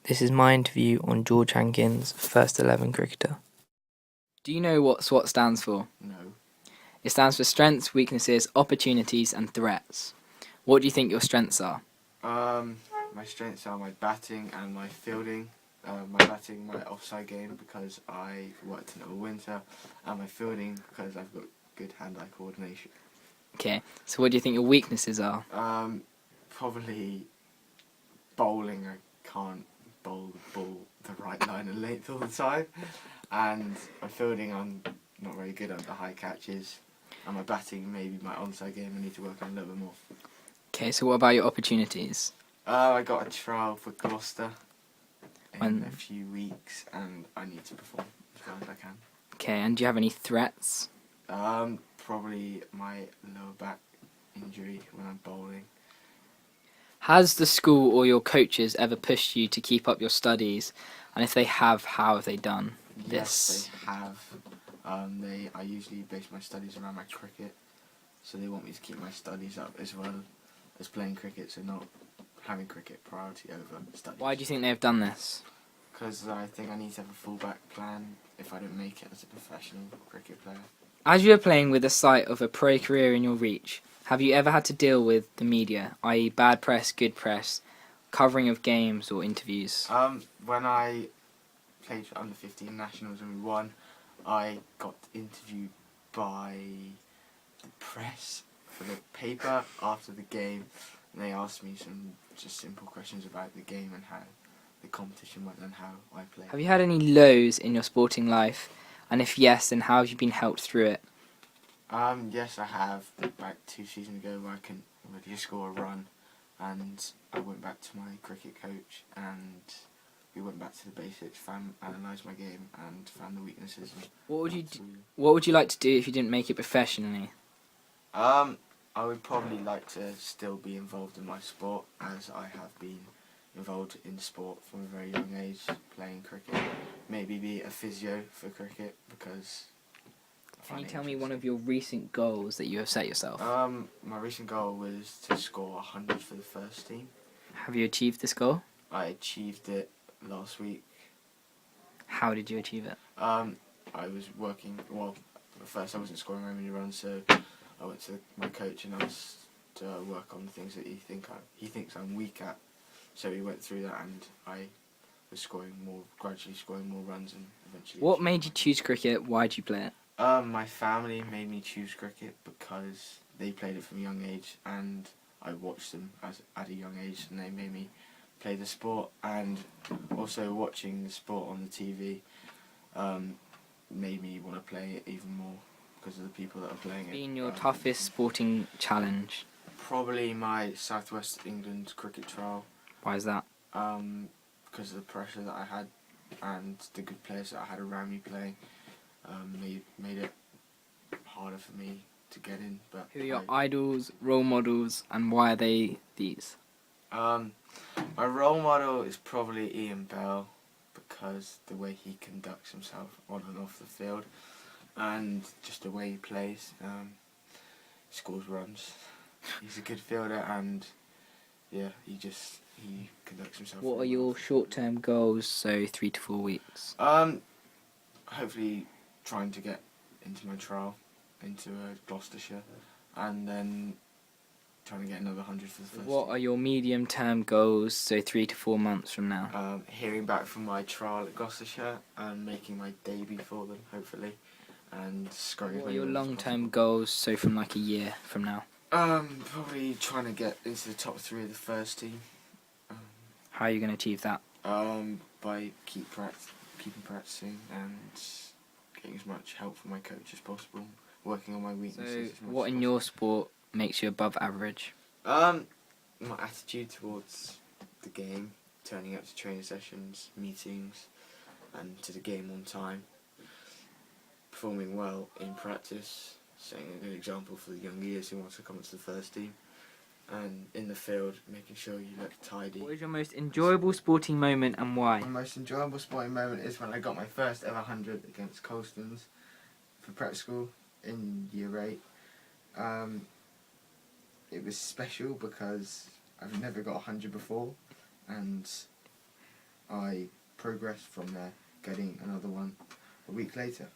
This is my interview on George Hankins, first 11 cricketer. Do you know what SWOT stands for? No. It stands for strengths, weaknesses, opportunities and threats. What do you think your strengths are? My strengths are my batting and my fielding. My batting, my offside game because I worked in it all winter, and my fielding because I've got good hand-eye coordination. Okay, so what do you think your weaknesses are? Probably bowling. I can't bowl the ball the right line and length all the time, and my fielding I'm not very good at the high catches, and my batting maybe my onside game I need to work on a little bit more. Okay, so what about your opportunities? I got a trial for Gloucester in When? a few weeks, and I need to perform as well as I can. Okay, and do you have any threats? Probably my lower back injury when I'm bowling. Has the school or your coaches ever pushed you to keep up your studies? And if they have, how have they done this? Yes, they have. I usually base my studies around my cricket, so they want me to keep my studies up as well as playing cricket, so not having cricket priority over studies. Why do you think they have done this? Because I think I need to have a fallback plan if I don't make it as a professional cricket player. As you are playing with the sight of a pro career in your reach, have you ever had to deal with the media, i.e. bad press, good press, covering of games or interviews? When I played for under-15 nationals and we won, I got interviewed by the press for the paper after the game, and they asked me some just simple questions about the game and how the competition went and how I played. Have you had any lows in your sporting life? And if yes, then how have you been helped through it? Yes, I have. Back 2 seasons ago, where I couldn't really score a run, and I went back to my cricket coach, and we went back to the basics, analysed my game, and found the weaknesses. And What would you like to do if you didn't make it professionally? I would probably like to still be involved in my sport, as I have been involved in sport from a very young age, playing cricket. Maybe be a physio for cricket, because Can you tell me one of your recent goals that you have set yourself? My recent goal was to score 100 for the first team. Have you achieved this goal? I achieved it last week. How did you achieve it? I was working, well, at first I wasn't scoring very many runs, so I went to my coach and asked to work on the things that he thinks I'm weak at. So we went through that, and I was gradually scoring more runs, and eventually. What made you choose cricket? Why did you play it? My family made me choose cricket because they played it from a young age, and I watched them at a young age, and they made me play the sport. And also watching the sport on the TV made me want to play it even more because of the people that are playing it. Been your toughest sporting challenge? Probably my South West England cricket trial. Why is that? Because of the pressure that I had and the good players that I had around me playing. Made it harder for me to get in. But Who are your idols, role models, and why are they these? my role model is probably Ian Bell, because the way he conducts himself on and off the field, and just the way he plays, scores runs. He's a good fielder, and yeah, he conducts himself. What are your short-term goals, so 3 to 4 weeks? Hopefully trying to get into my trial, into Gloucestershire, and then trying to get another 100 for the first. What are your medium-term goals, so 3 to 4 months from now? Hearing back from my trial at Gloucestershire and making my debut for them, hopefully, and scoring. What are your long-term goals, so from like a year from now? Probably trying to get into the top 3 of the first team. How are you going to achieve that? By keeping practicing and getting as much help from my coach as possible, working on my weaknesses. So, what in your sport makes you above average? My attitude towards the game, turning up to training sessions, meetings, and to the game on time, performing well in practice, setting a good example for the young years who want to come into the first team, and in the field, making sure you look tidy. What is your most enjoyable sporting moment and why? My most enjoyable sporting moment is when I got my first ever 100 against Colstons for prep school in year 8. It was special because I've never got 100 before, and I progressed from there, getting another one a week later.